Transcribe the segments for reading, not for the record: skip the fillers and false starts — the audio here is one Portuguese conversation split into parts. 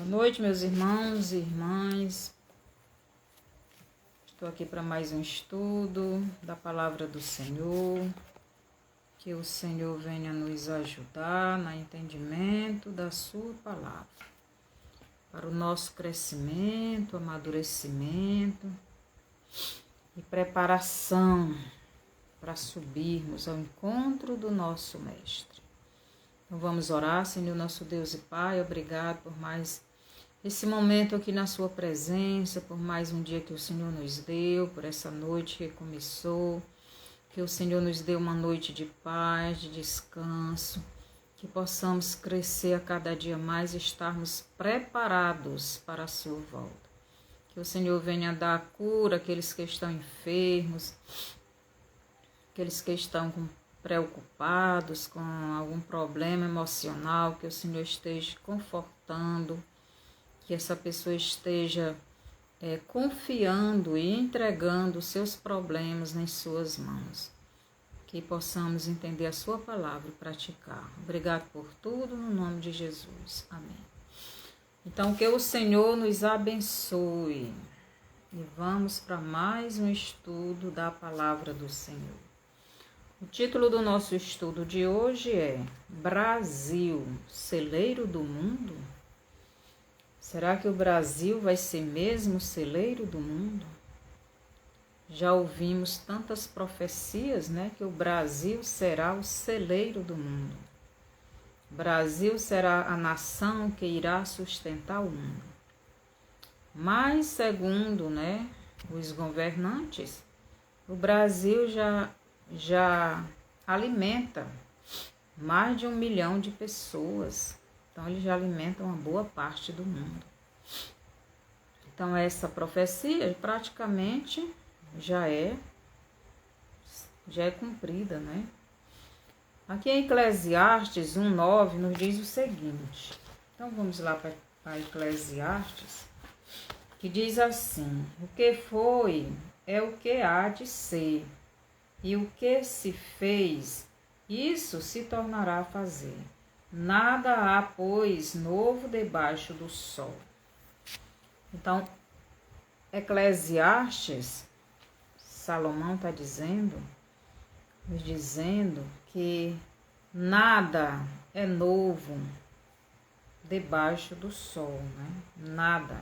Boa noite, meus irmãos e irmãs. Estou aqui para mais um estudo da Palavra do Senhor. Que o Senhor venha nos ajudar no entendimento da Sua Palavra, para o nosso crescimento, amadurecimento e preparação para subirmos ao encontro do nosso Mestre. Então vamos orar. Senhor nosso Deus e Pai, obrigado por mais esse momento aqui na Sua presença, por mais um dia que o Senhor nos deu, por essa noite que começou, que o Senhor nos dê uma noite de paz, de descanso, que possamos crescer a cada dia mais e estarmos preparados para a Sua volta. Que o Senhor venha dar cura àqueles que estão enfermos, aqueles que estão preocupados com algum problema emocional, que o Senhor esteja confortando, que essa pessoa esteja confiando e entregando os seus problemas nas suas mãos. Que possamos entender a Sua palavra e praticar. Obrigado por tudo, no nome de Jesus. Amém. Então, que o Senhor nos abençoe. E vamos para mais um estudo da palavra do Senhor. O título do nosso estudo de hoje é Brasil, celeiro do mundo? Será que o Brasil vai ser mesmo o celeiro do mundo? Já ouvimos tantas profecias, que o Brasil será o celeiro do mundo. O Brasil será a nação que irá sustentar o mundo. Mas, segundo os governantes, o Brasil já alimenta mais de 1 milhão de pessoas. Então, ele já alimenta uma boa parte do mundo. Então, essa profecia praticamente já é cumprida, Aqui em Eclesiastes 1:9 nos diz o seguinte. Então, vamos lá para Eclesiastes, que diz assim: o que foi é o que há de ser, e o que se fez, isso se tornará a fazer. Nada há, pois, novo debaixo do sol. Então, Eclesiastes, Salomão está nos dizendo que nada é novo debaixo do sol, Nada.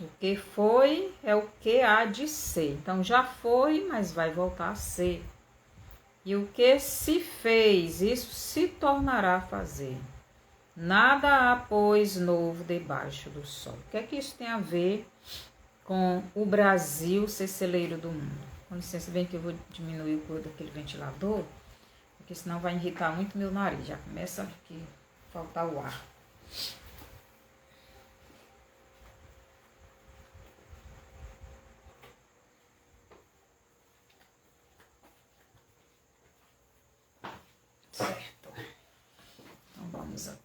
O que foi é o que há de ser. Então, já foi, mas vai voltar a ser. E o que se fez, isso se tornará a fazer. Nada há, pois, novo debaixo do sol. O que é que isso tem a ver com o Brasil ser celeiro do mundo? Com licença, bem que eu vou diminuir o cor daquele ventilador, porque senão vai irritar muito meu nariz. Já começa aqui a faltar o ar. Certo. Então vamos aqui.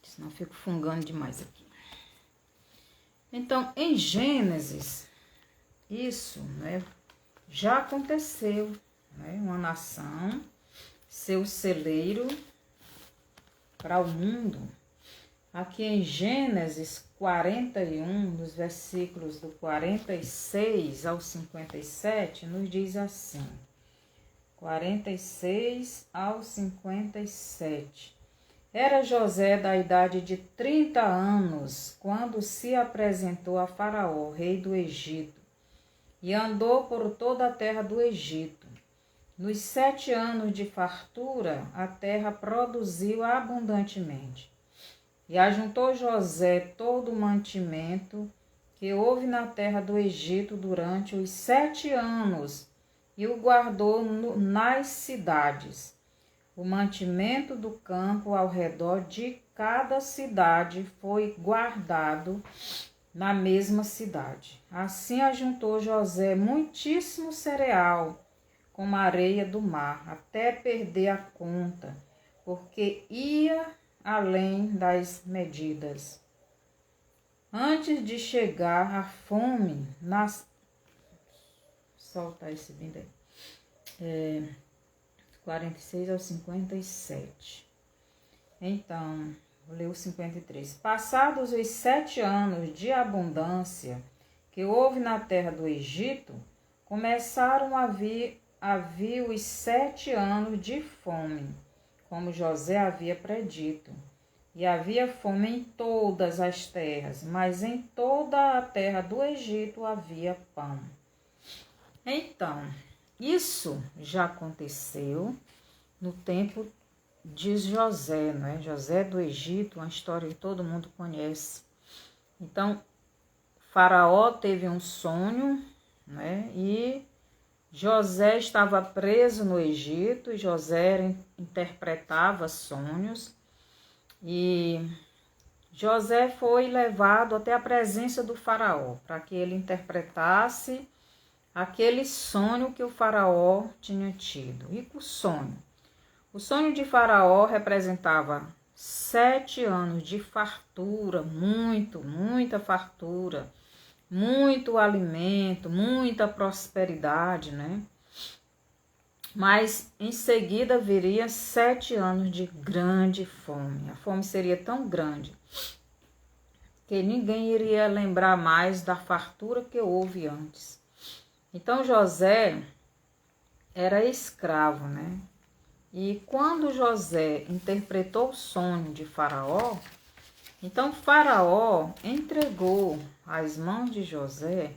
Senão eu fico fungando demais aqui. Então, em Gênesis, isso já aconteceu. Uma nação ser o celeiro para o mundo. Aqui em Gênesis 41, nos versículos do 46 ao 57, nos diz assim. 46 ao 57. Era José da idade de 30 anos, quando se apresentou a Faraó, rei do Egito, e andou por toda a terra do Egito. Nos 7 anos de fartura, a terra produziu abundantemente. E ajuntou José todo o mantimento que houve na terra do Egito durante os 7 anos, e o guardou nas cidades. O mantimento do campo ao redor de cada cidade foi guardado na mesma cidade. Assim ajuntou José muitíssimo cereal, como a areia do mar, até perder a conta, porque ia além das medidas. Antes de chegar a fome soltar esse vídeo aí. 46 ao 57. Então, Vou ler o 53. Passados os 7 anos de abundância que houve na terra do Egito, começaram a vir os 7 anos de fome, como José havia predito. E havia fome em todas as terras, mas em toda a terra do Egito havia pão. Então, isso já aconteceu no tempo de José, né? José do Egito, uma história que todo mundo conhece. Então, Faraó teve um sonho, né? E José estava preso no Egito, e José interpretava sonhos. E José foi levado até a presença do Faraó, para que ele interpretasse aquele sonho que o Faraó tinha tido. E o sonho de Faraó representava 7 anos de fartura, muita fartura, muito alimento, muita prosperidade, né? Mas em seguida viria 7 anos de grande fome. A fome seria tão grande que ninguém iria lembrar mais da fartura que houve antes. Então José era escravo, né? E quando José interpretou o sonho de Faraó, então Faraó entregou às mãos de José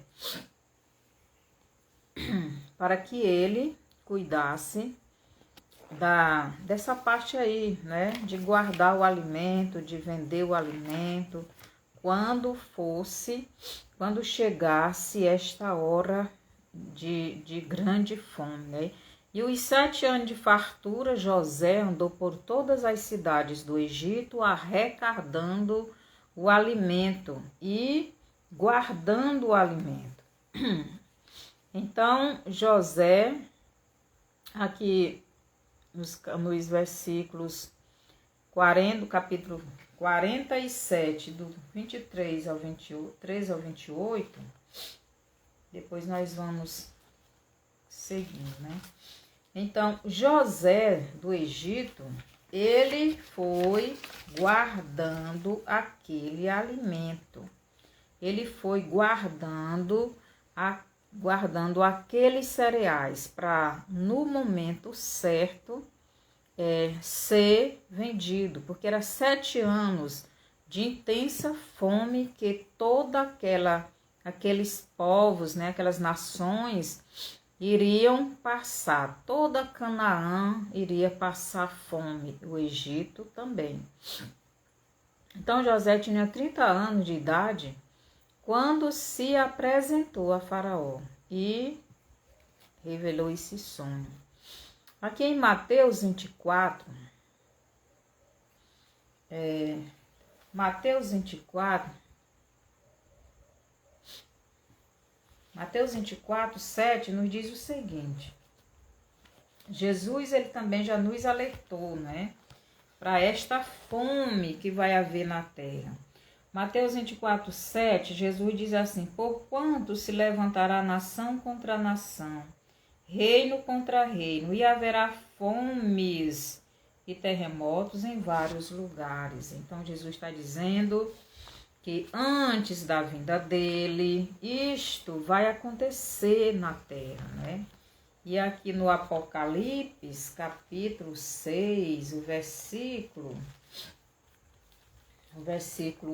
para que ele cuidasse dessa parte aí, né? De guardar o alimento, de vender o alimento, quando chegasse esta hora de grande fome, né? E os 7 anos de fartura, José andou por todas as cidades do Egito, arrecadando o alimento e guardando o alimento. Então, José, aqui nos versículos 40, capítulo 47, do 23 ao 28, depois nós vamos seguindo, né? Então, José do Egito, ele foi guardando aquele alimento. Ele foi guardando aqueles cereais para, no momento certo, ser vendido. Porque era 7 anos de intensa fome que aqueles povos, né, aquelas nações iriam passar. Toda Canaã iria passar fome, o Egito também. Então José tinha 30 anos de idade quando se apresentou a Faraó e revelou esse sonho. Aqui em Mateus 24, Mateus 24, 7 nos diz o seguinte: Jesus, ele também já nos alertou, né? Para esta fome que vai haver na terra. Mateus 24, 7, Jesus diz assim: porquanto se levantará nação contra nação, reino contra reino, e haverá fomes e terremotos em vários lugares. Então Jesus está dizendo que antes da vinda dele, isto vai acontecer na terra, né? E aqui no Apocalipse, capítulo 6, o versículo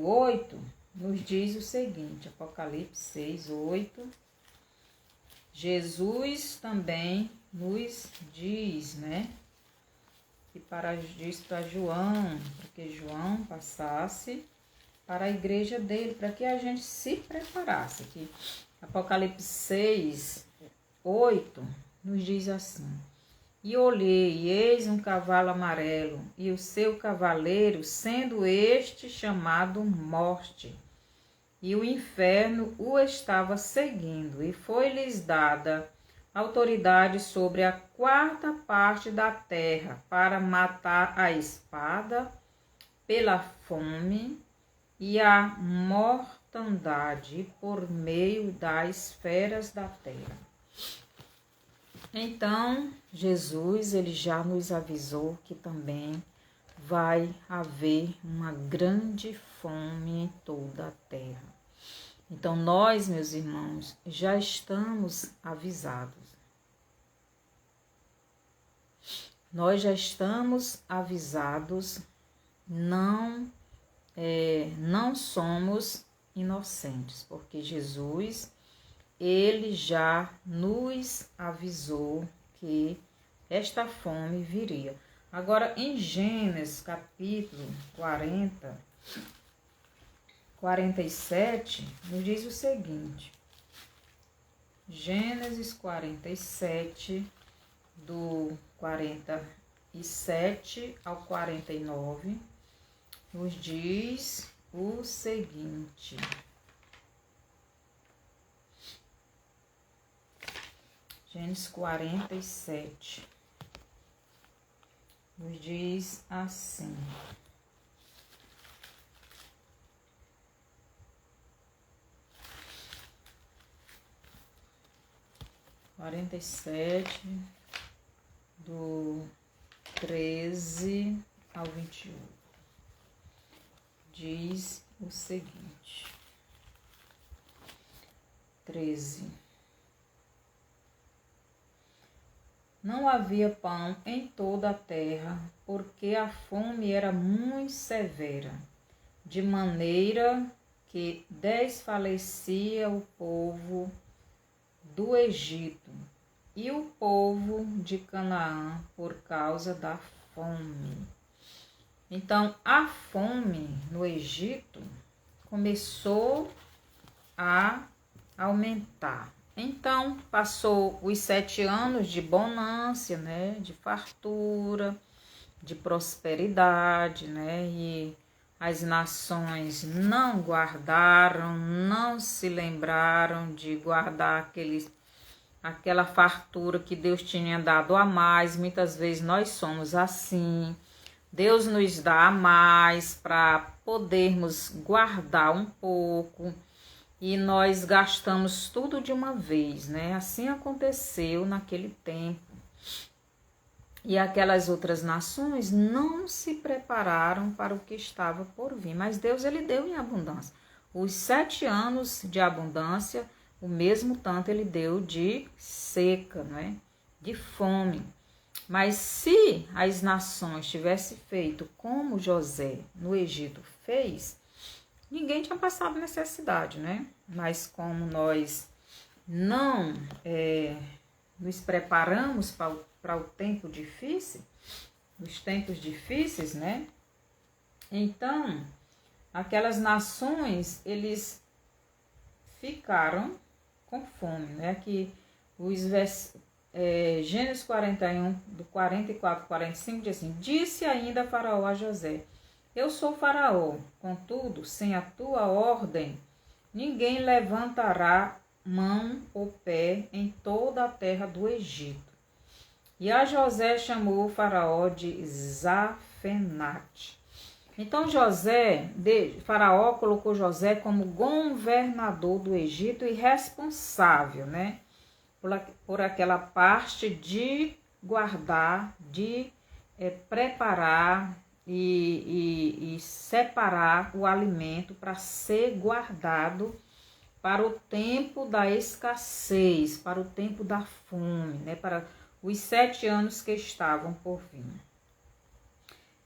8, nos diz o seguinte, Apocalipse 6, 8, Jesus também nos diz, né? Que diz para João, para que João passasse para a igreja dele, para que a gente se preparasse. Aqui, Apocalipse 6, 8, nos diz assim: e olhei, e eis um cavalo amarelo, e o seu cavaleiro, sendo este chamado Morte, e o inferno o estava seguindo, e foi-lhes dada autoridade sobre a 4ª parte da terra, para matar a espada, pela fome e a mortandade, por meio das feras da terra. Então, Jesus, ele já nos avisou que também vai haver uma grande fome em toda a terra. Então nós, meus irmãos, já estamos avisados. Nós já estamos avisados, não somos inocentes, porque Jesus, ele já nos avisou que esta fome viria. Agora, em Gênesis, capítulo 47, nos diz o seguinte. Gênesis 47, do 47 ao 49, nos diz o seguinte. Gênesis 47 nos diz assim. Do 13 ao 21. Diz o seguinte. 13. Não havia pão em toda a terra, porque a fome era muito severa, de maneira que desfalecia o povo do Egito e o povo de Canaã por causa da fome. Então, a fome no Egito começou a aumentar. Então, passou os 7 anos de bonança, né, de fartura, de prosperidade, né, e as nações não guardaram, não se lembraram de guardar aquela fartura que Deus tinha dado a mais. Muitas vezes nós somos assim. Deus nos dá a mais para podermos guardar um pouco. E nós gastamos tudo de uma vez, né? Assim aconteceu naquele tempo. E aquelas outras nações não se prepararam para o que estava por vir. Mas Deus, ele deu em abundância. Os 7 anos de abundância, o mesmo tanto ele deu de seca, né? De fome. Mas se as nações tivessem feito como José no Egito fez, ninguém tinha passado necessidade, né? Mas como nós não nos preparamos para o tempo difícil, os tempos difíceis, né? Então, aquelas nações, eles ficaram com fome, né? Que Gênesis 41, do 44 ao 45, diz assim: Disse ainda Faraó a José: Eu sou Faraó, contudo, sem a tua ordem, ninguém levantará mão ou pé em toda a terra do Egito. E a José chamou o Faraó de Zafenate. Então Faraó colocou José como governador do Egito e responsável, né, por aquela parte de guardar, de preparar e separar o alimento para ser guardado para o tempo da escassez, para o tempo da fome, né? Para os 7 anos que estavam por vir.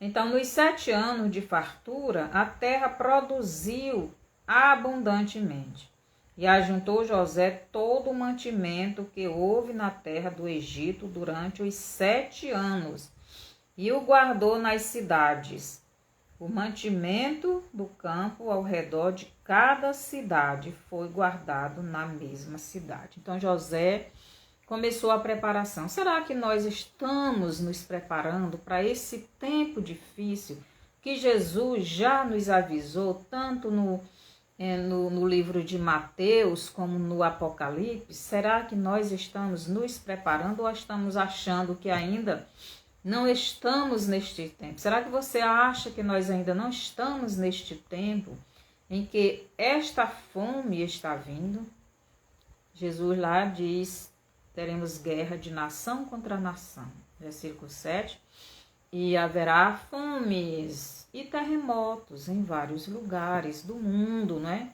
Então, nos 7 anos de fartura, a terra produziu abundantemente. E ajuntou José todo o mantimento que houve na terra do Egito durante os 7 anos, e o guardou nas cidades. O mantimento do campo ao redor de cada cidade foi guardado na mesma cidade. Então José começou a preparação. Será que nós estamos nos preparando para esse tempo difícil que Jesus já nos avisou, tanto no livro de Mateus como no Apocalipse? Será que nós estamos nos preparando ou estamos achando que ainda não estamos neste tempo? Será que você acha que nós ainda não estamos neste tempo em que esta fome está vindo? Jesus lá diz: teremos guerra de nação contra nação. Versículo 7. E haverá fomes e terremotos em vários lugares do mundo, né?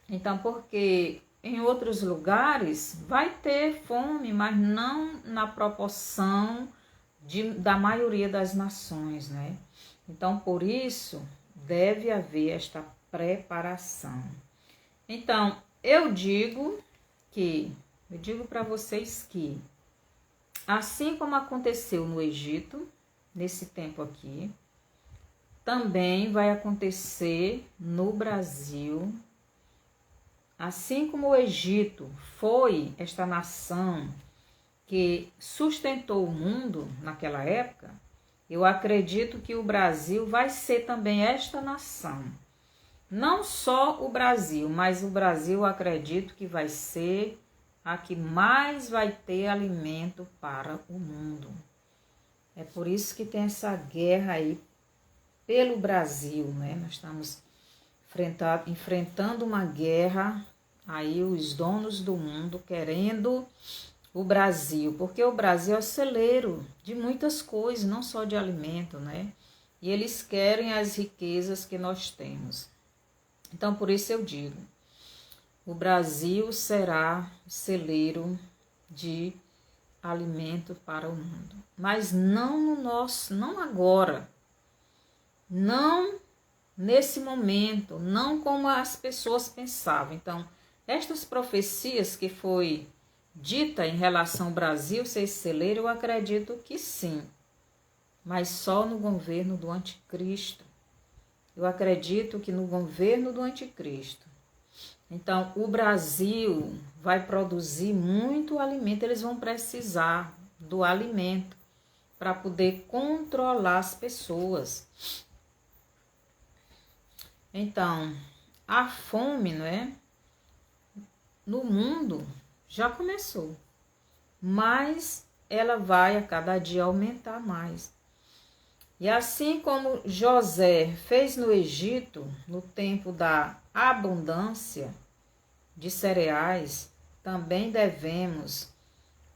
Então, porque em outros lugares vai ter fome, mas não na proporção da maioria das nações, né? Então, por isso, deve haver esta preparação. Então, eu digo para vocês que, assim como aconteceu no Egito, nesse tempo aqui, também vai acontecer no Brasil. Assim como o Egito foi esta nação que sustentou o mundo naquela época, eu acredito que o Brasil vai ser também esta nação. Não só o Brasil, mas o Brasil eu acredito que vai ser a que mais vai ter alimento para o mundo. É por isso que tem essa guerra aí pelo Brasil, né? Nós estamos enfrentando uma guerra, aí os donos do mundo querendo o Brasil, porque o Brasil é o celeiro de muitas coisas, não só de alimento, né? E eles querem as riquezas que nós temos. Então, por isso eu digo, o Brasil será celeiro de alimento para o mundo, mas não no nosso, não agora, não nesse momento, não como as pessoas pensavam. Então, estas profecias que foi dita em relação ao Brasil ser celeiro, eu acredito que sim, mas só no governo do anticristo. Eu acredito que no governo do anticristo. Então, o Brasil vai produzir muito alimento, eles vão precisar do alimento para poder controlar as pessoas. Então, a fome, não é? No mundo já começou, mas ela vai a cada dia aumentar mais. E assim como José fez no Egito, no tempo da abundância de cereais, também devemos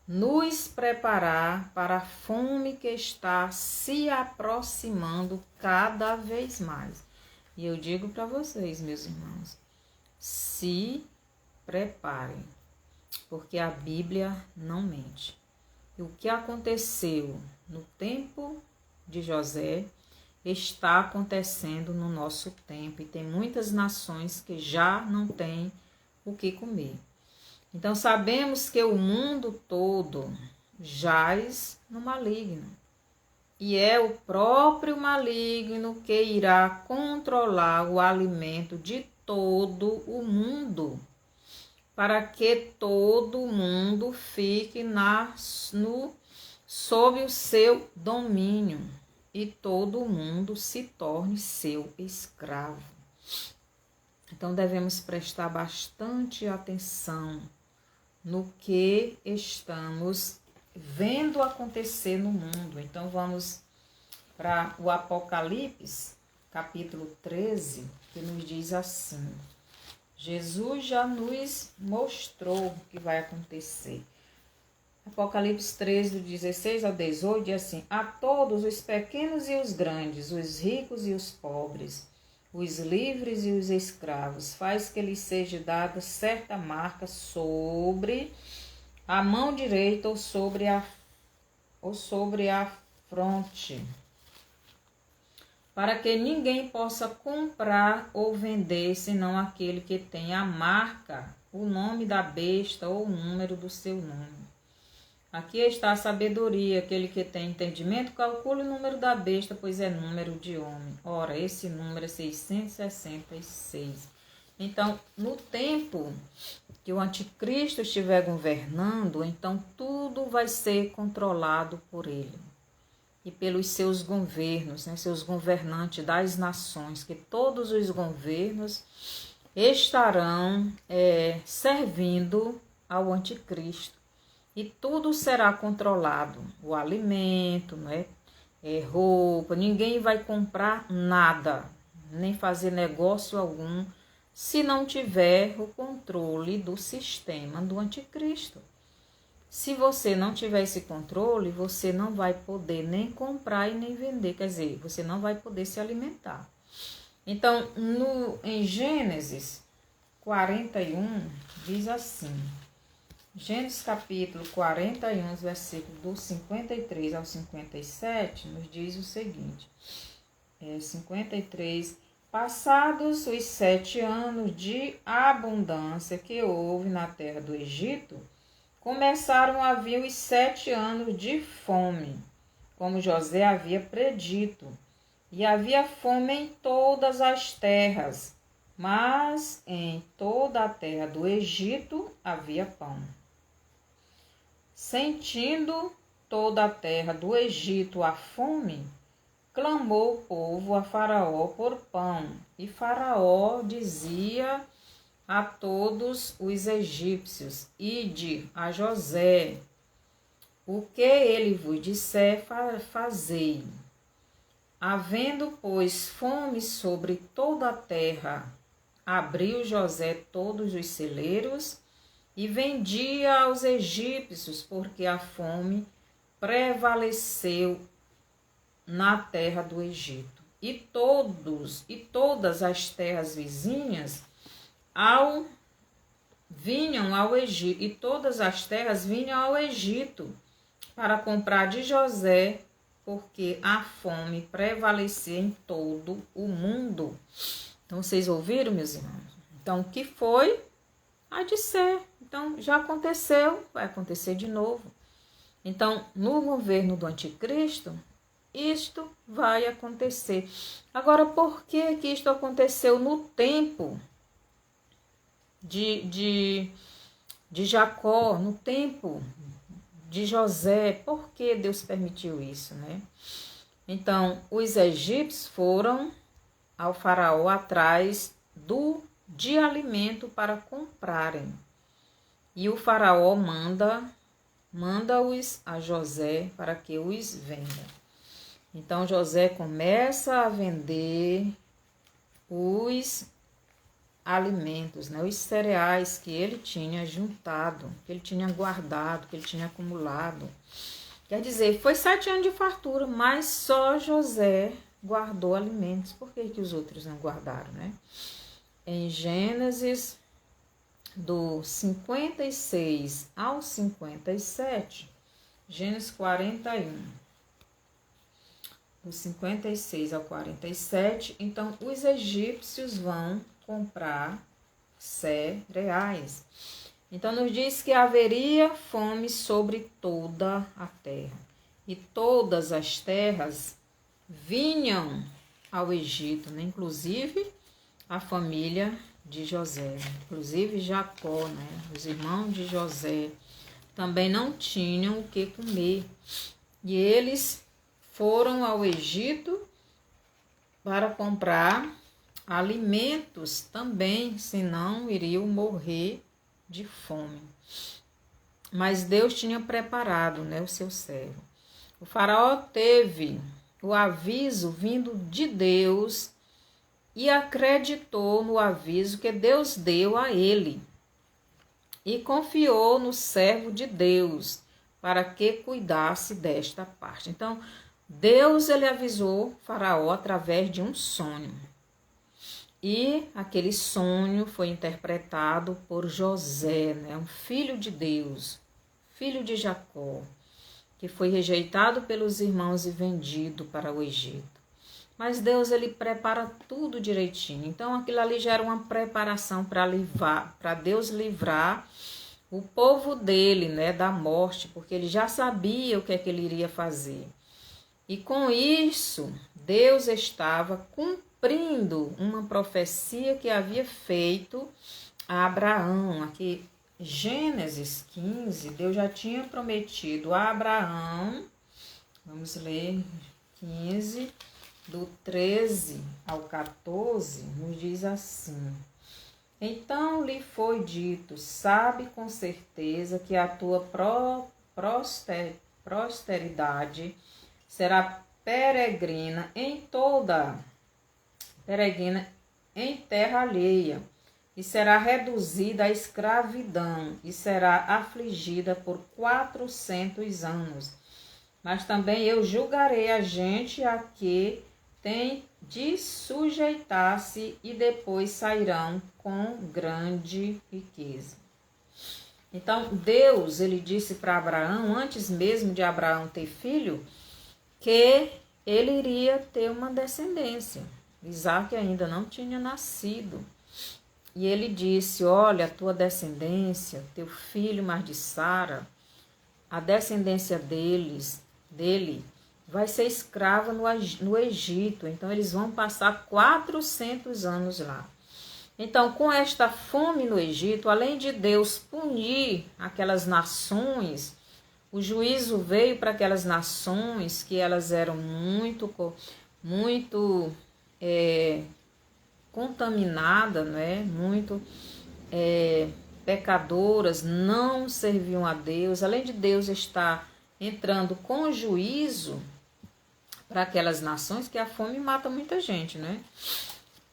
nos preparar para a fome que está se aproximando cada vez mais. E eu digo para vocês, meus irmãos, se preparem, porque a Bíblia não mente. E o que aconteceu no tempo de José está acontecendo no nosso tempo, e tem muitas nações que já não têm o que comer. Então sabemos que o mundo todo jaz no maligno, e é o próprio maligno que irá controlar o alimento de todo o mundo, para que todo mundo fique sob o seu domínio e todo mundo se torne seu escravo. Então devemos prestar bastante atenção no que estamos vendo acontecer no mundo. Então vamos para o Apocalipse, capítulo 13, que nos diz assim: Jesus já nos mostrou o que vai acontecer. Apocalipse 13, do 16 ao 18, diz assim: a todos os pequenos e os grandes, os ricos e os pobres, os livres e os escravos, faz que lhes seja dada certa marca sobre a mão direita ou sobre a fronte, para que ninguém possa comprar ou vender, senão aquele que tem a marca, o nome da besta ou o número do seu nome. Aqui está a sabedoria, aquele que tem entendimento, calcule o número da besta, pois é número de homem. Ora, esse número é 666. Então, no tempo que o anticristo estiver governando, então tudo vai ser controlado por ele e pelos seus governos, né, seus governantes das nações, que todos os governos estarão servindo ao anticristo. E tudo será controlado, o alimento, né? Roupa, ninguém vai comprar nada, nem fazer negócio algum, se não tiver o controle do sistema do anticristo. Se você não tiver esse controle, você não vai poder nem comprar e nem vender, quer dizer, você não vai poder se alimentar. Então, em Gênesis 41, diz assim, Gênesis capítulo 41, versículo do 53 ao 57, nos diz o seguinte, 53, passados os 7 anos de abundância que houve na terra do Egito, começaram a vir os 7 anos de fome, como José havia predito, e havia fome em todas as terras, mas em toda a terra do Egito havia pão. Sentindo toda a terra do Egito a fome, clamou o povo a Faraó por pão, e Faraó dizia a todos os egípcios, ide a José, o que ele vos disser, fazei. Havendo, pois, fome sobre toda a terra, abriu José todos os celeiros e vendia aos egípcios, porque a fome prevaleceu na terra do Egito. E todas as terras vizinhas vinham ao Egito, e todas as terras vinham ao Egito para comprar de José, porque a fome prevalecia em todo o mundo. Então, vocês ouviram, meus irmãos? Então, o que foi? Há de ser. Então, já aconteceu, vai acontecer de novo. Então, no governo do anticristo, isto vai acontecer. Agora, por que que isto aconteceu no tempo de Jacó, no tempo de José? Por que Deus permitiu isso, né? Então, os egípcios foram ao faraó atrás de alimento para comprarem. E o faraó manda-os a José para que os venda. Então, José começa a vender os alimentos, né, os cereais que ele tinha juntado, que ele tinha guardado, que ele tinha acumulado. Quer dizer, foi 7 anos de fartura, mas só José guardou alimentos. Por que que os outros não guardaram, né? Em Gênesis, do 56 ao 57, Gênesis 41, do 56 ao 47, então os egípcios vão comprar cereais. Então, nos diz que haveria fome sobre toda a terra, e todas as terras vinham ao Egito, né? Inclusive a família de José, inclusive Jacó, né? Os irmãos de José também não tinham o que comer, e eles foram ao Egito para comprar alimentos também, senão iriam morrer de fome. Mas Deus tinha preparado, né, o seu servo. O faraó teve o aviso vindo de Deus e acreditou no aviso que Deus deu a ele e confiou no servo de Deus para que cuidasse desta parte. Então, Deus ele avisou Faraó através de um sonho. E aquele sonho foi interpretado por José, né, um filho de Deus, filho de Jacó, que foi rejeitado pelos irmãos e vendido para o Egito. Mas Deus ele prepara tudo direitinho. Então aquilo ali já era uma preparação para Deus livrar o povo dele, né, da morte, porque ele já sabia o que é que ele iria fazer. E com isso, Deus estava cumprindo uma profecia que havia feito a Abraão. Aqui, Gênesis 15, Deus já tinha prometido a Abraão, vamos ler 15, do 13 ao 14, nos diz assim: então lhe foi dito, sabe com certeza que a tua posteridade será peregrina em terra alheia, e será reduzida à escravidão e será afligida por 400 anos. Mas também eu julgarei a gente a que tem de sujeitar-se e depois sairão com grande riqueza. Então, Deus, ele disse para Abraão, antes mesmo de Abraão ter filho, que ele iria ter uma descendência. Isaac ainda não tinha nascido. E ele disse, olha, a tua descendência, teu filho mais de Sara, a descendência dele vai ser escrava no Egito. Então, eles vão passar 400 anos lá. Então, com esta fome no Egito, além de Deus punir aquelas nações, o juízo veio para aquelas nações que elas eram muito contaminadas, né? Muito pecadoras, não serviam a Deus. Além de Deus estar entrando com juízo para aquelas nações, que a fome mata muita gente, né?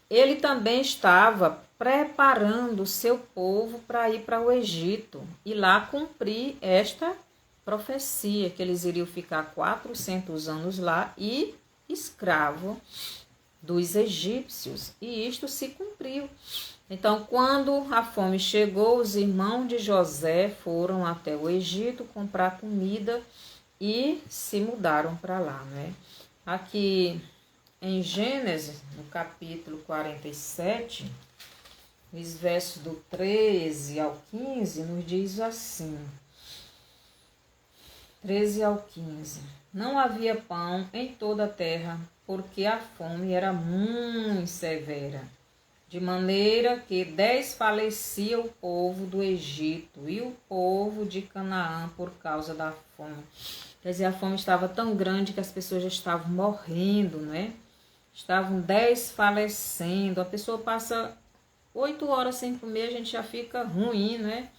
Ele também estava preparando o seu povo para ir para o Egito e lá cumprir esta profecia, que eles iriam ficar 400 anos lá e escravo dos egípcios. E isto se cumpriu. Então, quando a fome chegou, os irmãos de José foram até o Egito comprar comida e se mudaram para lá, né? Aqui em Gênesis, no capítulo 47, os versos do 13 ao 15, nos diz assim, 13 ao 15. Não havia pão em toda a terra, porque a fome era muito severa, de maneira que desfalecia o povo do Egito e o povo de Canaã por causa da fome. Quer dizer, a fome estava tão grande que as pessoas já estavam morrendo, né? Estavam desfalecendo. A pessoa passa 8 horas sem comer, a gente já fica ruim, né?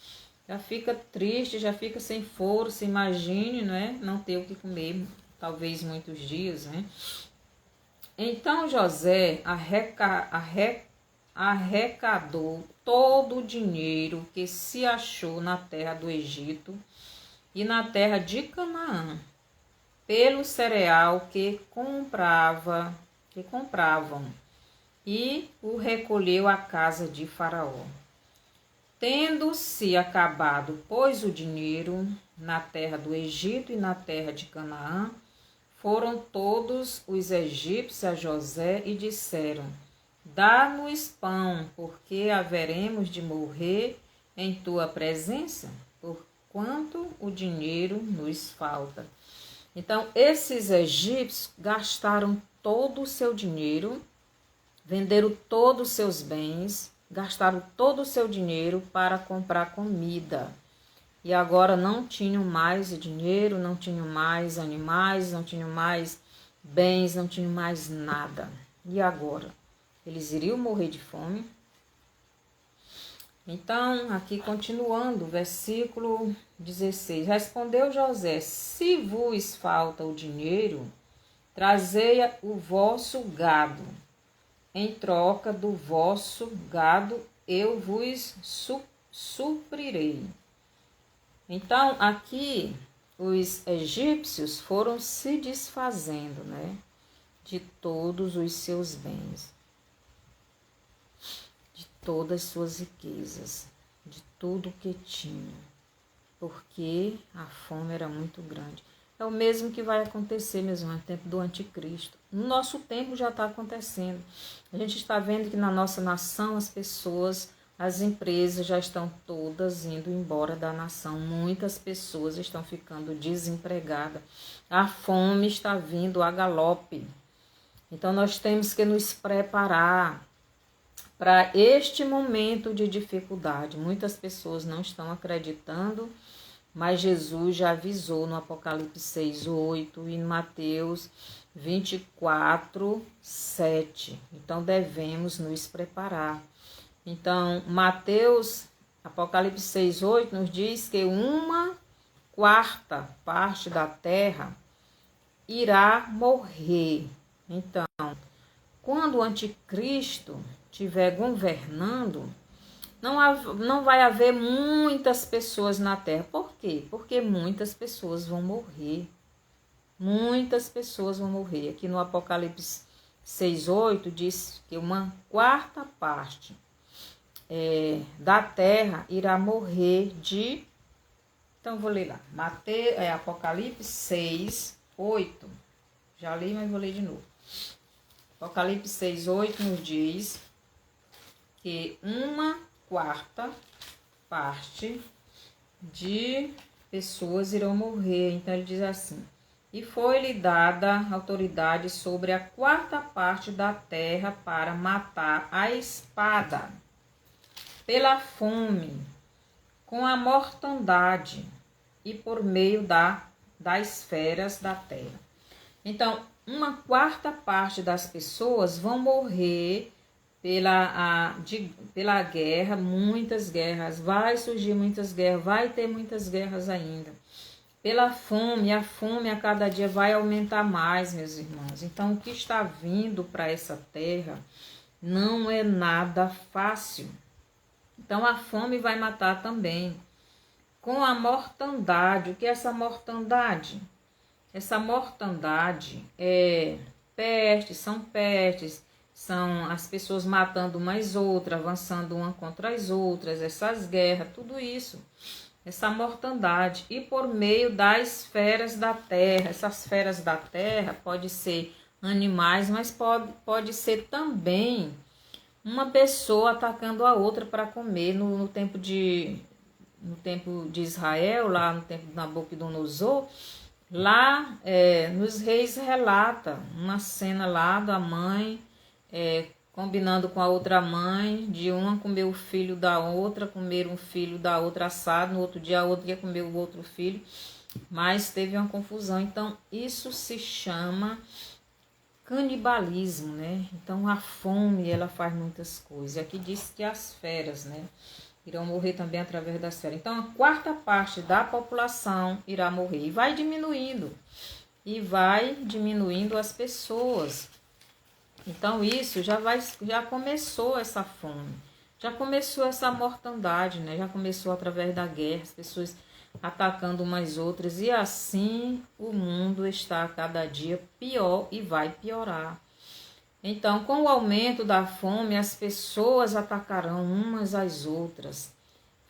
Já fica triste, já fica sem força. Imagine, né? Não ter o que comer, talvez muitos dias, né? Então José arrecadou todo o dinheiro que se achou na terra do Egito e na terra de Canaã, pelo cereal que compravam, e o recolheu à casa de Faraó. Tendo-se acabado, pois, o dinheiro na terra do Egito e na terra de Canaã, foram todos os egípcios a José e disseram, dá-nos pão, porque haveremos de morrer em tua presença, porquanto o dinheiro nos falta. Então, esses egípcios gastaram todo o seu dinheiro, venderam todos os seus bens, gastaram todo o seu dinheiro para comprar comida. E agora não tinham mais dinheiro, não tinham mais animais, não tinham mais bens, não tinham mais nada. E agora? Eles iriam morrer de fome? Então, aqui continuando, versículo 16. Respondeu José, se vos falta o dinheiro, trazei o vosso gado. Em troca do vosso gado, eu vos suprirei. Então, aqui, os egípcios foram se desfazendo, né, de todos os seus bens, de todas as suas riquezas, de tudo que tinham, porque a fome era muito grande. É o mesmo que vai acontecer, meus irmãos, no tempo do anticristo. No nosso tempo já está acontecendo. A gente está vendo que na nossa nação as pessoas, as empresas já estão todas indo embora da nação. Muitas pessoas estão ficando desempregadas. A fome está vindo a galope. Então nós temos que nos preparar para este momento de dificuldade. Muitas pessoas não estão acreditando, mas Jesus já avisou no Apocalipse 6:8 e no Mateus 24:7. Então devemos nos preparar. Então, Apocalipse 6:8 nos diz que 1/4 parte da terra irá morrer. Então, quando o anticristo estiver governando, não vai haver muitas pessoas na terra. Por quê? Porque muitas pessoas vão morrer. Muitas pessoas vão morrer. Aqui no Apocalipse 6:8 diz que uma quarta parte da terra irá morrer de... Então, vou ler lá. Apocalipse 6:8. Já li, mas vou ler de novo. Apocalipse 6:8 nos diz que uma quarta parte de pessoas irão morrer. Então, ele diz assim: e foi-lhe dada autoridade sobre a quarta parte da terra para matar a espada, pela fome, com a mortandade e por meio das feras da terra. Então, uma quarta parte das pessoas vão morrer pela guerra, muitas guerras, vai surgir muitas guerras, vai ter muitas guerras ainda. Pela fome, a fome a cada dia vai aumentar mais, meus irmãos. Então, o que está vindo para essa terra não é nada fácil. Então, a fome vai matar também. Com a mortandade, o que é essa mortandade? Essa mortandade é pestes, são as pessoas matando umas outras, avançando uma contra as outras, essas guerras, tudo isso. Essa mortandade. E por meio das feras da terra. Essas feras da terra pode ser animais, mas pode ser também uma pessoa atacando a outra para comer. No tempo de Israel, lá no tempo de Nabucodonosor, lá nos reis relata uma cena lá da mãe combinando com a outra mãe, de uma comer o filho da outra, comer um filho da outra assado, no outro dia a outra ia comer o outro filho, mas teve uma confusão. Então, isso se chama canibalismo, né? Então, a fome, ela faz muitas coisas. Aqui diz que as feras, né, irão morrer também através das feras. Então, a quarta parte da população irá morrer. E vai diminuindo. E vai diminuindo as pessoas. Então, isso já começou essa fome. Já começou essa mortandade, né? Já começou através da guerra, as pessoas atacando umas outras. E assim, o mundo está cada dia pior e vai piorar. Então, com o aumento da fome, as pessoas atacarão umas às outras,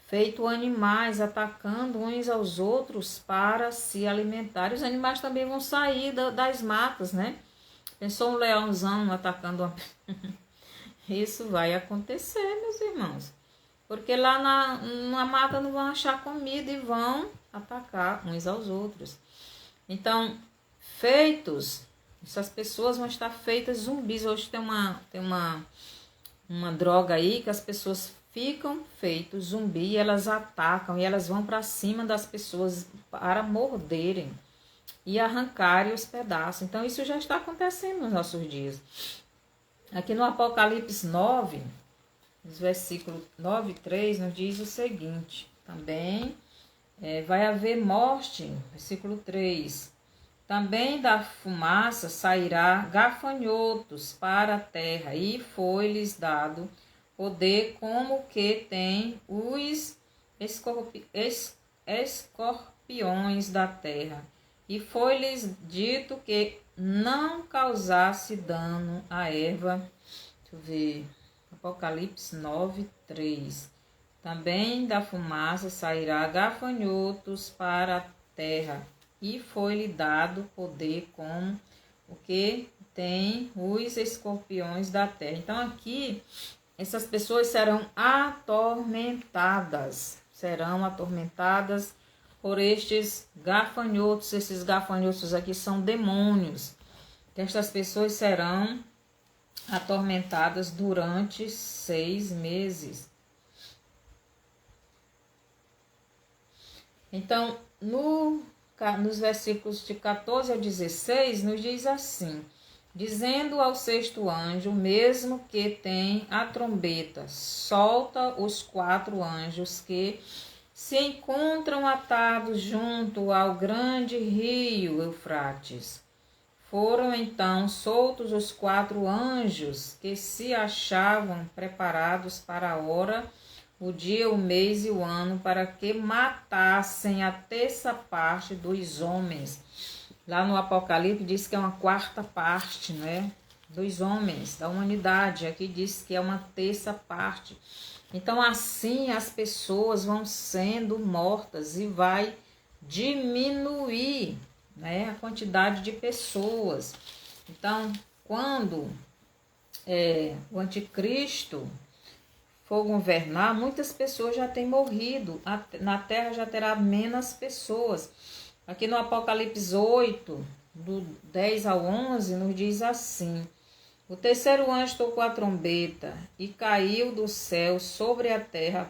feito animais atacando uns aos outros para se alimentar. Os animais também vão sair das matas, né? Pensou um leãozão atacando uma... Isso vai acontecer, meus irmãos. Porque lá na mata não vão achar comida e vão atacar uns aos outros. Então, essas pessoas vão estar feitas zumbis. Hoje tem uma droga aí que as pessoas ficam feitos zumbi e elas atacam e elas vão para cima das pessoas para morderem e arrancarem os pedaços. Então, isso já está acontecendo nos nossos dias. Aqui no Apocalipse 9, nos versículos 9 e 3, nos diz o seguinte, também vai haver morte, versículo 3, também da fumaça sairá gafanhotos para a terra, e foi-lhes dado poder como que tem os escorpiões da terra, e foi-lhes dito que não causasse dano à erva. Deixa eu ver. Apocalipse 9, 3. Também da fumaça sairá gafanhotos para a terra, e foi-lhe dado poder como o que tem os escorpiões da terra. Então, aqui, essas pessoas serão atormentadas por estes gafanhotos. Esses gafanhotos aqui são demônios. Estas pessoas serão atormentadas durante 6 meses. Então, nos versículos de 14 a 16, nos diz assim: dizendo ao sexto anjo, mesmo que tem a trombeta, solta os 4 anjos que se encontram atados junto ao grande rio Eufrates. Foram então soltos os 4 anjos que se achavam preparados para a hora o dia, o mês e o ano, para que matassem a terça parte dos homens. Lá no Apocalipse diz que é uma quarta parte, né? Dos homens, da humanidade. Aqui diz que é uma terça parte. Então, assim as pessoas vão sendo mortas e vai diminuir, né, a quantidade de pessoas. Então, quando o anticristo for governar, muitas pessoas já têm morrido. Na terra já terá menos pessoas. Aqui no Apocalipse 8, do 10 ao 11, nos diz assim: o terceiro anjo tocou a trombeta e caiu do céu sobre a terra,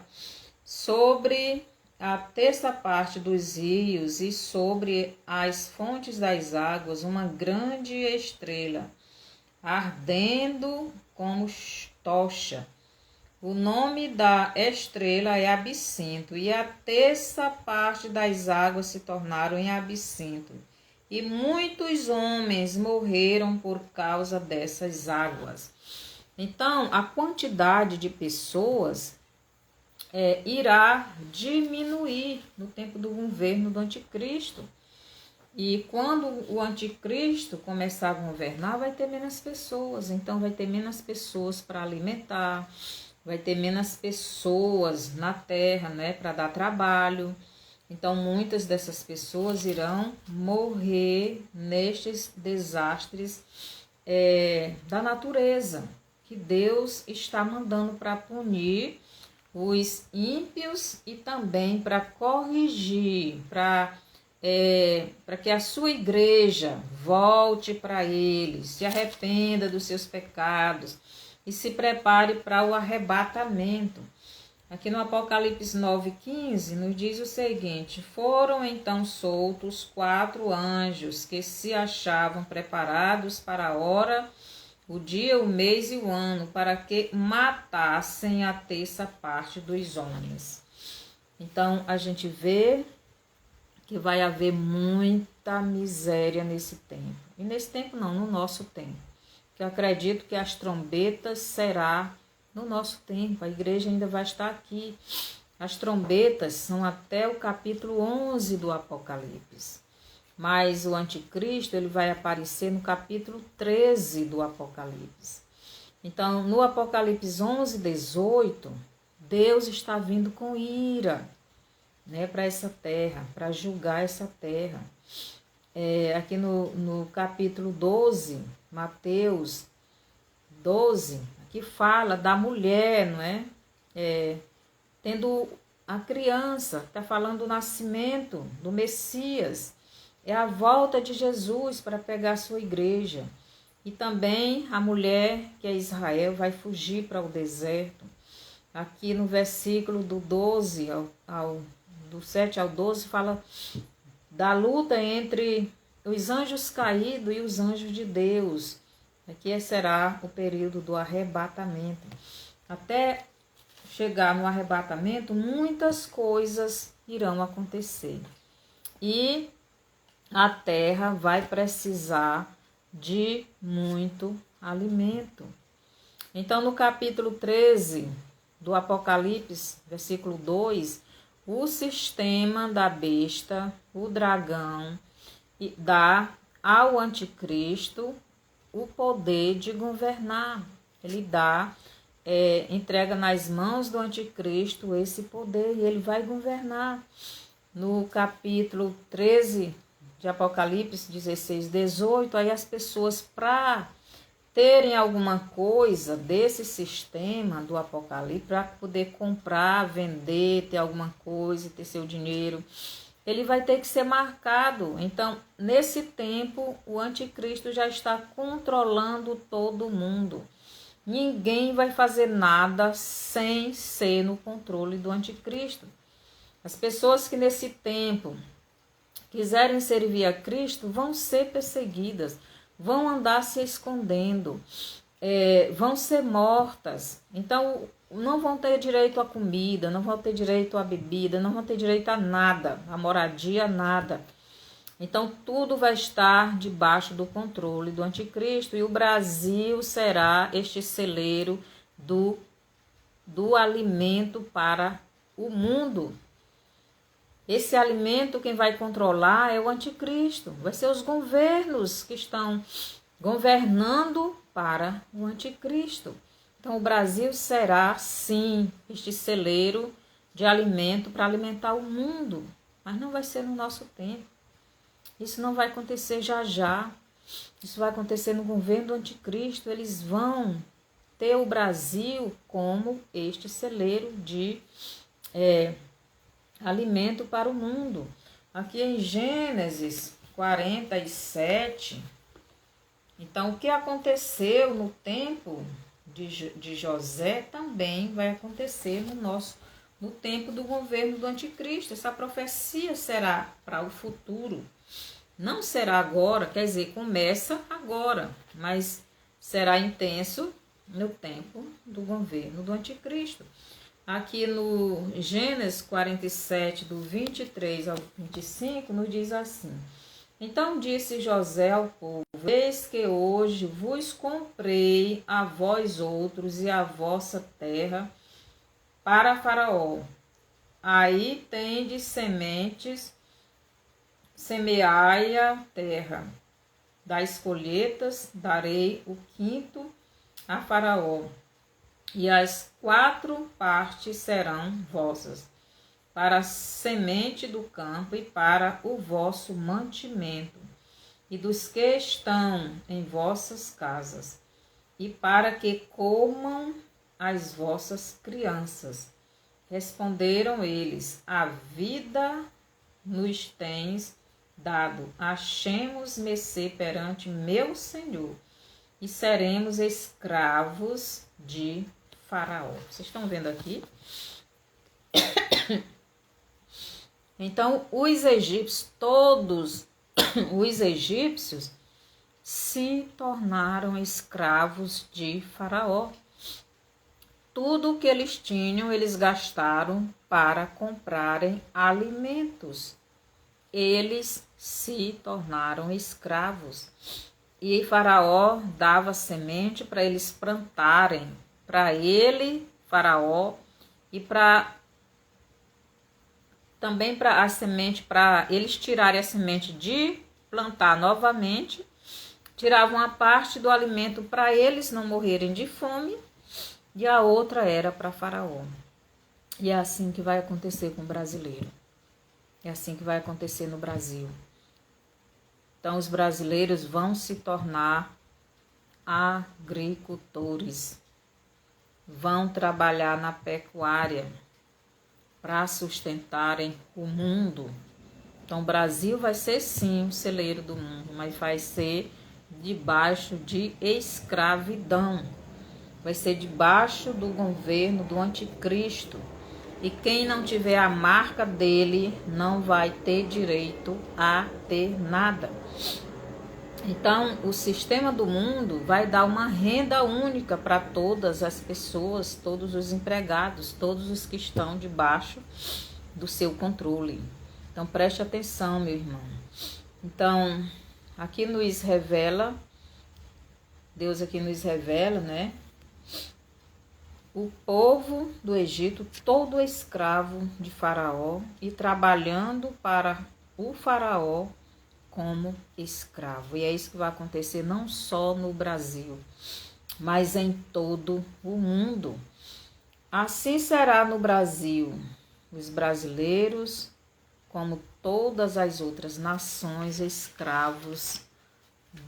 sobre a terça parte dos rios e sobre as fontes das águas, uma grande estrela, ardendo como tocha. O nome da estrela é Absinto, e a terça parte das águas se tornaram em absinto. E muitos homens morreram por causa dessas águas. Então, a quantidade de pessoas irá diminuir no tempo do governo do anticristo. E quando o anticristo começar a governar, vai ter menos pessoas. Então, vai ter menos pessoas para alimentar, vai ter menos pessoas na terra, né, para dar trabalho. Então, muitas dessas pessoas irão morrer nestes desastres da natureza, que Deus está mandando para punir os ímpios e também para corrigir, para que a sua igreja volte para Ele, se arrependa dos seus pecados e se prepare para o arrebatamento. Aqui no Apocalipse 9,15 nos diz o seguinte: foram então soltos 4 anjos que se achavam preparados para a hora, o dia, o mês e o ano, para que matassem a terça parte dos homens. Então a gente vê que vai haver muita miséria nesse tempo. E nesse tempo não, no nosso tempo. Que eu acredito que as trombetas será no nosso tempo. A igreja ainda vai estar aqui. As trombetas são até o capítulo 11 do Apocalipse. Mas o anticristo ele vai aparecer no capítulo 13 do Apocalipse. Então, no Apocalipse 11, 18, Deus está vindo com ira, né, para essa terra, para julgar essa terra. Aqui no capítulo 12, Mateus 12, aqui fala da mulher, não é? Tendo a criança, está falando do nascimento do Messias, é a volta de Jesus para pegar a sua igreja. E também a mulher, que é Israel, vai fugir para o deserto. Aqui no versículo do 12 do 7 ao 12, fala da luta entre os anjos caídos e os anjos de Deus. Aqui será o período do arrebatamento. Até chegar no arrebatamento, muitas coisas irão acontecer. E a terra vai precisar de muito alimento. Então, no capítulo 13 do Apocalipse, versículo 2, o sistema da besta, o dragão, dá ao anticristo o poder de governar. Ele entrega nas mãos do anticristo esse poder e ele vai governar. No capítulo 13 de Apocalipse 16, 18, aí as pessoas, para terem alguma coisa desse sistema do Apocalipse, para poder comprar, vender, ter alguma coisa, ter seu dinheiro, ele vai ter que ser marcado. Então, nesse tempo, o anticristo já está controlando todo mundo. Ninguém vai fazer nada sem ser no controle do anticristo. As pessoas que nesse tempo quiserem servir a Cristo vão ser perseguidas, vão andar se escondendo, vão ser mortas. Então, não vão ter direito à comida, não vão ter direito à bebida, não vão ter direito a nada, a moradia, nada. Então, tudo vai estar debaixo do controle do anticristo e o Brasil será este celeiro do do alimento para o mundo. Esse alimento quem vai controlar é o anticristo, vai ser os governos que estão governando para o anticristo. Então o Brasil será sim este celeiro de alimento para alimentar o mundo, mas não vai ser no nosso tempo. Isso não vai acontecer já já. Isso vai acontecer no governo do anticristo. Eles vão ter o Brasil como este celeiro de alimento para o mundo. Aqui em Gênesis 47, então o que aconteceu no tempo de José também vai acontecer no tempo do governo do anticristo. Essa profecia será para o futuro. Não será agora, quer dizer, começa agora, mas será intenso no tempo do governo do anticristo. Aqui no Gênesis 47, do 23 ao 25, nos diz assim: Então disse José ao povo: Eis que hoje vos comprei a vós outros e a vossa terra para Faraó. Aí tendes sementes, semeai a terra. Das colheitas darei o quinto a Faraó, e as 4 partes serão vossas, para a semente do campo e para o vosso mantimento, e dos que estão em vossas casas, e para que comam as vossas crianças. Responderam eles: A vida nos tens dado, achemos mercê perante meu Senhor, e seremos escravos de Faraó. Vocês estão vendo aqui? Então, os egípcios, todos os egípcios se tornaram escravos de Faraó. Tudo o que eles tinham, eles gastaram para comprarem alimentos. Eles se tornaram escravos. E Faraó dava semente para eles plantarem, para ele, Faraó, e também para a semente, para eles tirarem a semente de plantar novamente, tiravam a parte do alimento para eles não morrerem de fome, e a outra era para Faraó. E é assim que vai acontecer com o brasileiro. É assim que vai acontecer no Brasil. Então, os brasileiros vão se tornar agricultores, vão trabalhar na pecuária para sustentarem o mundo. Então, o Brasil vai ser sim o celeiro do mundo, mas vai ser debaixo de escravidão. Vai ser debaixo do governo do anticristo. E quem não tiver a marca dele não vai ter direito a ter nada. Então, o sistema do mundo vai dar uma renda única para todas as pessoas, todos os empregados, todos os que estão debaixo do seu controle. Então, preste atenção, meu irmão. Então, aqui nos revela, Deus aqui nos revela, né? O povo do Egito, todo escravo de Faraó e trabalhando para o Faraó como escravo. E é isso que vai acontecer não só no Brasil, mas em todo o mundo. Assim será no Brasil. Os brasileiros, como todas as outras nações, escravos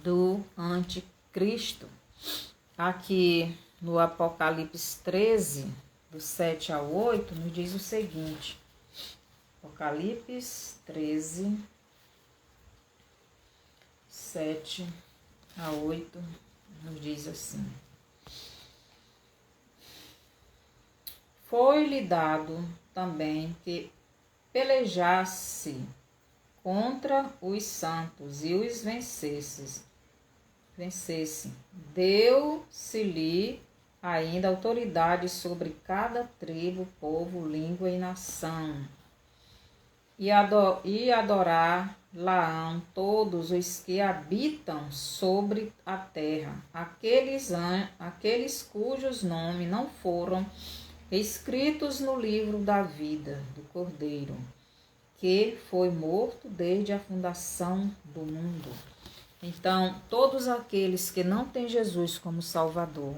do anticristo. Aqui no Apocalipse 13, do 7 ao 8, nos diz o seguinte. Apocalipse 13, 7 a 8, nos diz assim. Foi-lhe dado também que pelejasse contra os santos e os vencesse. Deu-se-lhe ainda autoridade sobre cada tribo, povo, língua e nação. E adorar-la-ão todos os que habitam sobre a terra, aqueles cujos nomes não foram escritos no livro da vida do Cordeiro, que foi morto desde a fundação do mundo. Então, todos aqueles que não têm Jesus como Salvador,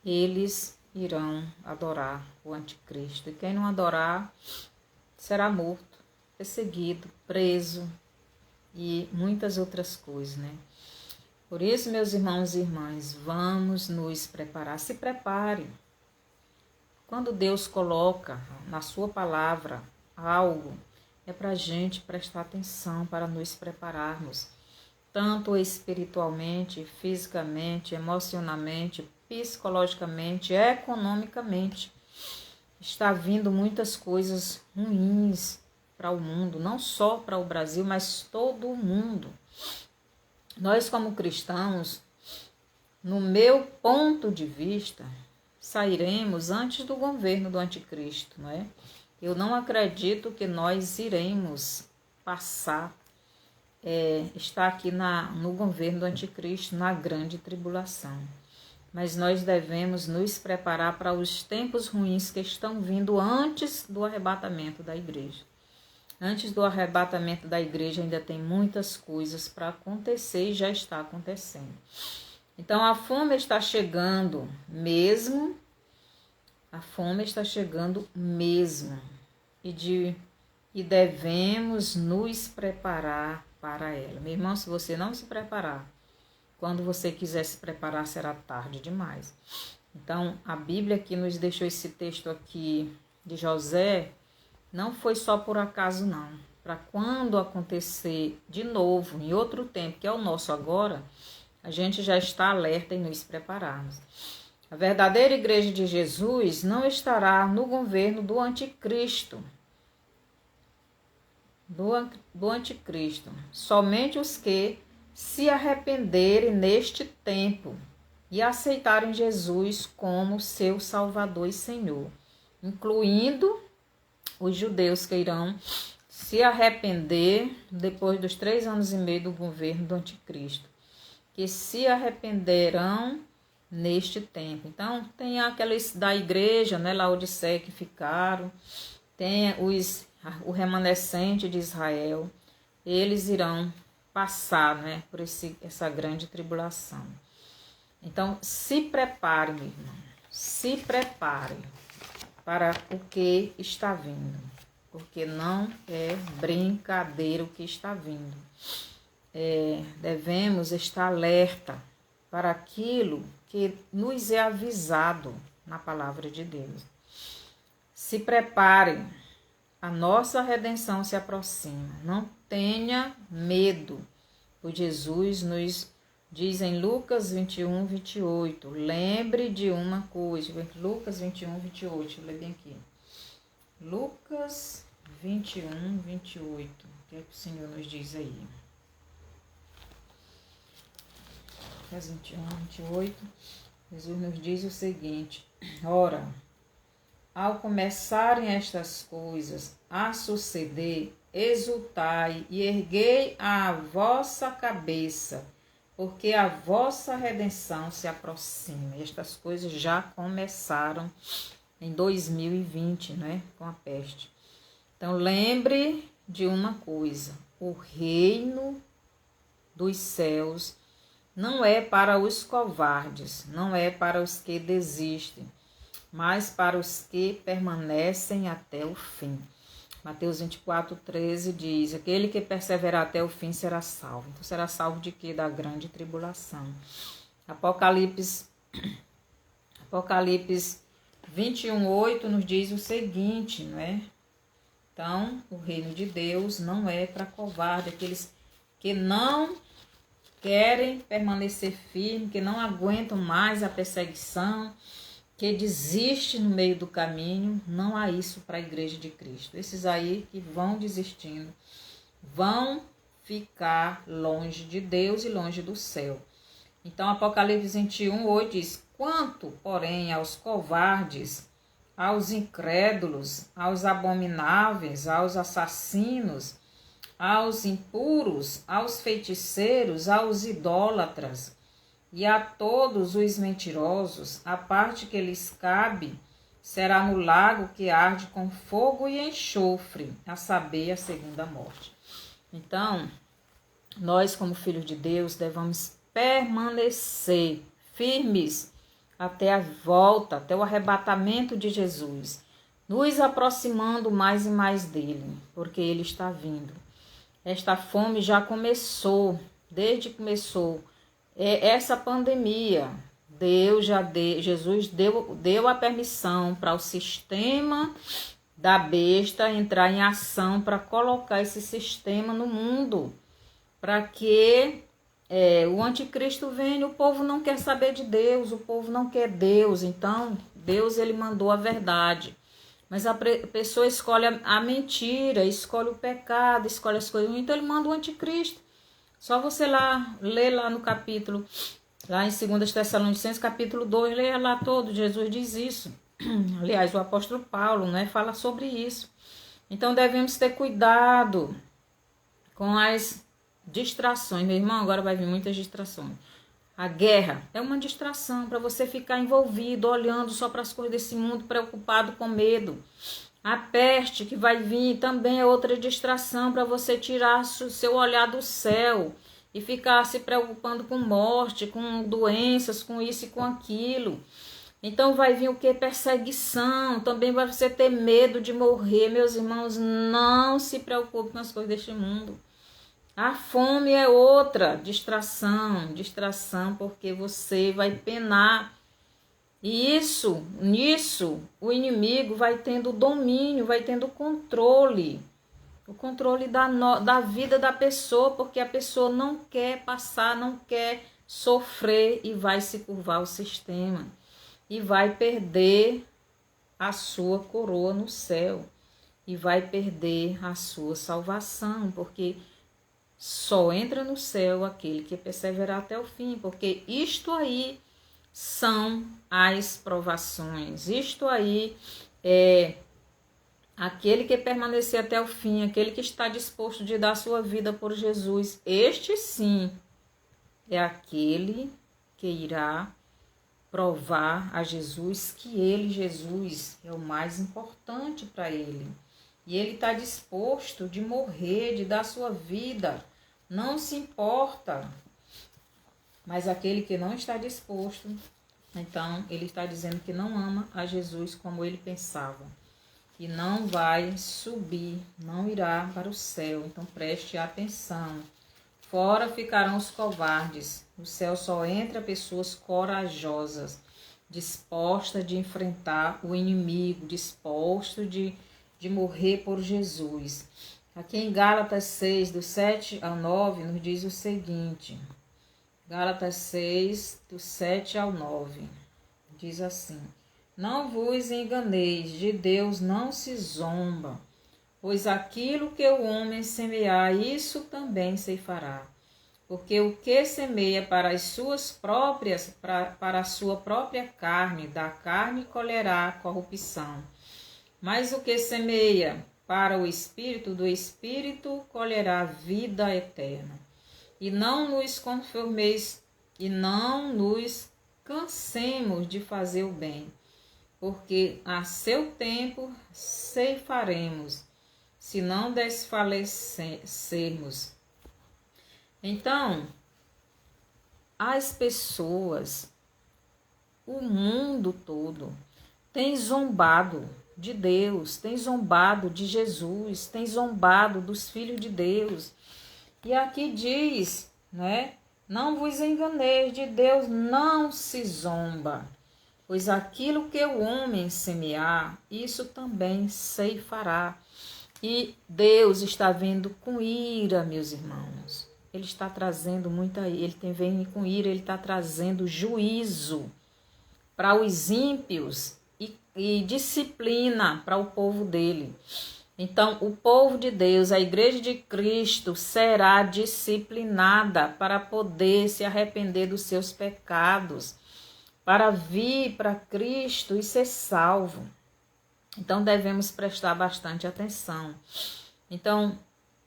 eles irão adorar o anticristo. E quem não adorar será morto, perseguido, preso e muitas outras coisas, né? Por isso, meus irmãos e irmãs, vamos nos preparar. Se prepare. Quando Deus coloca na sua palavra algo, é para a gente prestar atenção, para nos prepararmos, tanto espiritualmente, fisicamente, emocionalmente, psicologicamente, economicamente. Está vindo muitas coisas ruins para o mundo, não só para o Brasil, mas todo o mundo. Nós, como cristãos, no meu ponto de vista, sairemos antes do governo do anticristo, não é? Eu não acredito que nós iremos passar, estar aqui no governo do anticristo, na grande tribulação. Mas nós devemos nos preparar para os tempos ruins que estão vindo antes do arrebatamento da igreja. Antes do arrebatamento da igreja ainda tem muitas coisas para acontecer e já está acontecendo. Então a fome está chegando mesmo, a fome está chegando mesmo e devemos nos preparar para ela. Meu irmão, se você não se preparar, quando você quiser se preparar será tarde demais. Então a Bíblia aqui nos deixou esse texto aqui de José, não foi só por acaso não, para quando acontecer de novo, em outro tempo, que é o nosso agora, a gente já está alerta e nos prepararmos. A verdadeira igreja de Jesus não estará no governo do anticristo. Do anticristo. Somente os que se arrependerem neste tempo e aceitarem Jesus como seu Salvador e Senhor, incluindo os judeus que irão se arrepender depois dos 3 anos e meio do governo do anticristo, que se arrependerão neste tempo. Então, tem aqueles da igreja, né, Laodiceia, que ficaram, tem o remanescente de Israel, eles irão passar, né, por essa grande tribulação. Então, se prepare, meu irmão, se prepare para o que está vindo, porque não é brincadeira o que está vindo. Devemos estar alerta para aquilo que nos é avisado na palavra de Deus. Se prepare, a nossa redenção se aproxima. Não tenha medo, pois Jesus nos diz em Lucas 21, 28. Lembre de uma coisa. Lucas 21, 28. Deixa eu ler bem aqui. Lucas 21, 28. O que é que o Senhor nos diz aí? Lucas 21, 28. Jesus nos diz o seguinte. Ora, ao começarem estas coisas a suceder, exultai e erguei a vossa cabeça, porque a vossa redenção se aproxima. E estas coisas já começaram em 2020, né, com a peste. Então, lembre de uma coisa: o reino dos céus não é para os covardes, não é para os que desistem, mas para os que permanecem até o fim. Mateus 24, 13 diz, aquele que perseverar até o fim será salvo. Então, será salvo de quê? Da grande tribulação. Apocalipse 21, 8 nos diz o seguinte, não é? Então, o reino de Deus não é para covarde, aqueles que não querem permanecer firmes, que não aguentam mais a perseguição, que desiste no meio do caminho. Não há isso para a igreja de Cristo. Esses aí que vão desistindo, vão ficar longe de Deus e longe do céu. Então, Apocalipse 21, 8 diz, quanto, porém, aos covardes, aos incrédulos, aos abomináveis, aos assassinos, aos impuros, aos feiticeiros, aos idólatras, e a todos os mentirosos, a parte que lhes cabe será no lago que arde com fogo e enxofre, a saber, a segunda morte. Então, nós, como filhos de Deus, devemos permanecer firmes até a volta, até o arrebatamento de Jesus, nos aproximando mais e mais dele, porque ele está vindo. Esta fome já começou, desde que começou essa pandemia. Jesus deu a permissão para o sistema da besta entrar em ação para colocar esse sistema no mundo, para que o anticristo venha. O povo não quer saber de Deus, o povo não quer Deus. Então, Deus, ele mandou a verdade. Mas a pessoa escolhe a mentira, escolhe o pecado, escolhe as coisas. Então, ele manda o anticristo. Só você ler lá no capítulo, lá em 2 Tessalonicenses, capítulo 2, leia lá todo. Jesus diz isso. Aliás, o apóstolo Paulo, né, fala sobre isso. Então, devemos ter cuidado com as distrações. Meu irmão, agora vai vir muitas distrações. A guerra é uma distração para você ficar envolvido, olhando só para as coisas desse mundo, preocupado com medo. A peste que vai vir também é outra distração para você tirar o seu olhar do céu e ficar se preocupando com morte, com doenças, com isso e com aquilo. Então vai vir o que? Perseguição. Também vai você ter medo de morrer. Meus irmãos, não se preocupe com as coisas deste mundo. A fome é outra distração porque você vai penar. E nisso, o inimigo vai tendo domínio, vai tendo controle. O controle da vida da pessoa, porque a pessoa não quer passar, não quer sofrer e vai se curvar ao sistema. E vai perder a sua coroa no céu. E vai perder a sua salvação, porque só entra no céu aquele que perseverar até o fim, porque isto aí são as provações. Isto aí é aquele que permanecer até o fim, aquele que está disposto de dar sua vida por Jesus. Este sim é aquele que irá provar a Jesus que ele, Jesus, é o mais importante para ele. E ele está disposto de morrer, de dar sua vida. Não se importa. Mas aquele que não está disposto, então ele está dizendo que não ama a Jesus como ele pensava. E não vai subir, não irá para o céu. Então preste atenção. Fora ficarão os covardes. O céu só entra pessoas corajosas, dispostas de enfrentar o inimigo, dispostas de morrer por Jesus. Aqui em Gálatas 6, do 7 ao 9, nos diz o seguinte. Gálatas 6, do 7 ao 9, diz assim: Não vos enganeis, de Deus não se zomba, pois aquilo que o homem semear, isso também ceifará. Porque o que semeia para as suas próprias, para a sua própria carne, da carne colherá corrupção. Mas o que semeia para o Espírito, do Espírito colherá vida eterna. E não nos conformeis, e não nos cansemos de fazer o bem, porque a seu tempo ceifaremos, se não desfalecermos. Então, as pessoas, o mundo todo, tem zombado de Deus, tem zombado de Jesus, tem zombado dos filhos de Deus. E aqui diz, né? Não vos enganeis, de Deus não se zomba, pois aquilo que o homem semear, isso também ceifará. E Deus está vindo com ira, meus irmãos. Ele está trazendo muita ira, vem com ira, ele está trazendo juízo para os ímpios e disciplina para o povo dele. Então, o povo de Deus, a igreja de Cristo, será disciplinada para poder se arrepender dos seus pecados, para vir para Cristo e ser salvo. Então, devemos prestar bastante atenção. Então,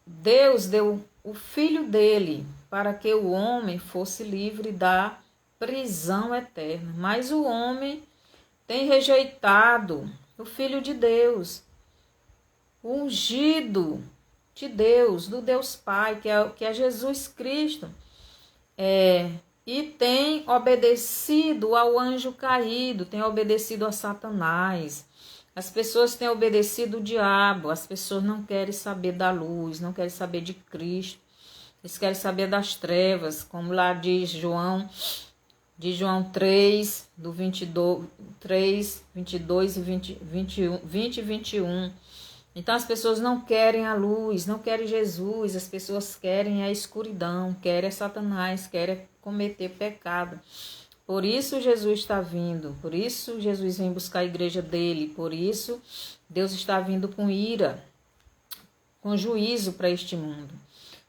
Deus deu o Filho dele para que o homem fosse livre da prisão eterna. Mas o homem tem rejeitado o Filho de Deus, o ungido de Deus, do Deus Pai, que é Jesus Cristo, e tem obedecido ao anjo caído, tem obedecido a Satanás. As pessoas têm obedecido o diabo, as pessoas não querem saber da luz, não querem saber de Cristo, eles querem saber das trevas, como lá diz João 3, do 22 e 20 e 21. Então as pessoas não querem a luz, não querem Jesus, as pessoas querem a escuridão, querem Satanás, querem cometer pecado. Por isso Jesus está vindo, por isso Jesus vem buscar a igreja dele, por isso Deus está vindo com ira, com juízo para este mundo.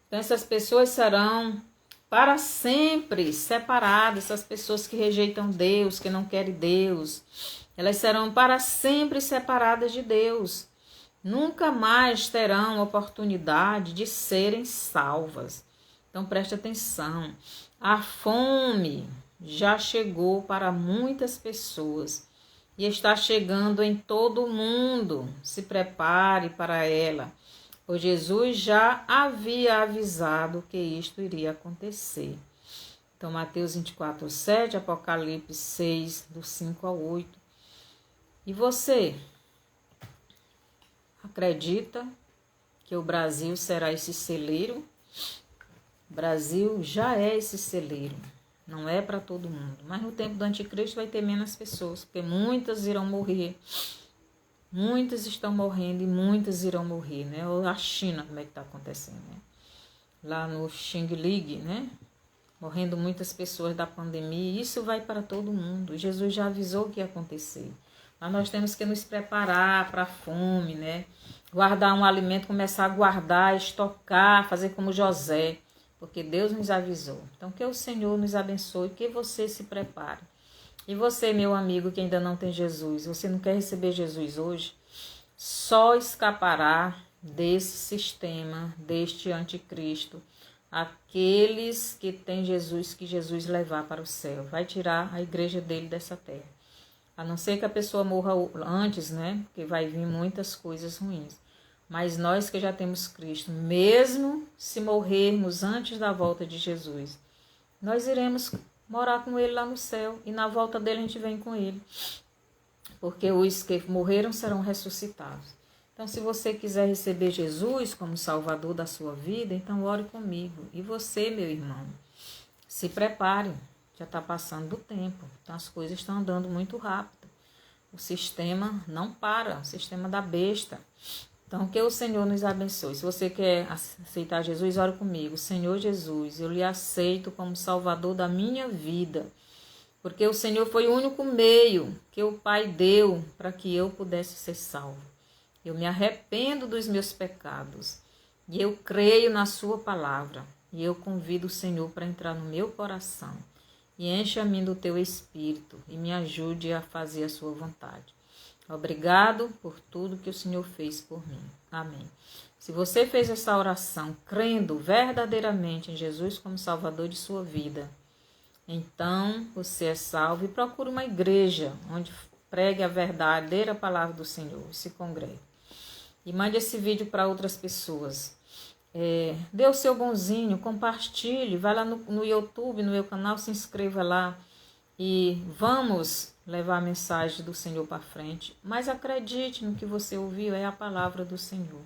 Então essas pessoas serão para sempre separadas, essas pessoas que rejeitam Deus, que não querem Deus, elas serão para sempre separadas de Deus. Nunca mais terão oportunidade de serem salvas. Então preste atenção, a fome já chegou para muitas pessoas e está chegando em todo o mundo. Se prepare para ela, pois Jesus já havia avisado que isto iria acontecer. Então Mateus 24, 7, Apocalipse 6, do 5 ao 8. E você acredita que o Brasil será esse celeiro? O Brasil já é esse celeiro. Não é para todo mundo. Mas no tempo do anticristo vai ter menos pessoas, porque muitas irão morrer. Muitas estão morrendo e muitas irão morrer, né? Ou a China, como é que está acontecendo, né? Lá no Xing-Ling, né? Morrendo muitas pessoas da pandemia. E isso vai para todo mundo. Jesus já avisou o que ia acontecer. Mas nós temos que nos preparar para a fome, né? Guardar um alimento, começar a guardar, estocar, fazer como José. Porque Deus nos avisou. Então, que o Senhor nos abençoe, que você se prepare. E você, meu amigo, que ainda não tem Jesus, você não quer receber Jesus hoje? Só escapará desse sistema, deste anticristo, aqueles que têm Jesus, que Jesus levar para o céu. Vai tirar a igreja dele dessa terra. A não ser que a pessoa morra antes, né? Porque vai vir muitas coisas ruins. Mas nós que já temos Cristo, mesmo se morrermos antes da volta de Jesus, nós iremos morar com ele lá no céu. E na volta dele a gente vem com ele. Porque os que morreram serão ressuscitados. Então, se você quiser receber Jesus como Salvador da sua vida, então ore comigo. E você, meu irmão, se prepare. Já está passando do tempo. Então, as coisas estão andando muito rápido. O sistema não para. O sistema da besta. Então, que o Senhor nos abençoe. Se você quer aceitar Jesus, ore comigo. Senhor Jesus, eu lhe aceito como Salvador da minha vida. Porque o Senhor foi o único meio que o Pai deu para que eu pudesse ser salvo. Eu me arrependo dos meus pecados. E eu creio na sua palavra. E eu convido o Senhor para entrar no meu coração. E enche a mim do teu Espírito. E me ajude a fazer a sua vontade. Obrigado por tudo que o Senhor fez por mim. Amém. Se você fez essa oração crendo verdadeiramente em Jesus como Salvador de sua vida, então você é salvo e procure uma igreja onde pregue a verdadeira palavra do Senhor e se congregue. E mande esse vídeo para outras pessoas. Dê o seu bonzinho, compartilhe, vai lá no YouTube, no meu canal, se inscreva lá. E vamos levar a mensagem do Senhor para frente. Mas acredite no que você ouviu, é a palavra do Senhor.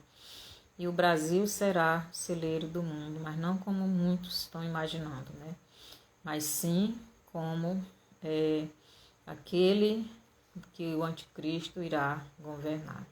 E o Brasil será celeiro do mundo, mas não como muitos estão imaginando, né? Mas sim como aquele que o anticristo irá governar.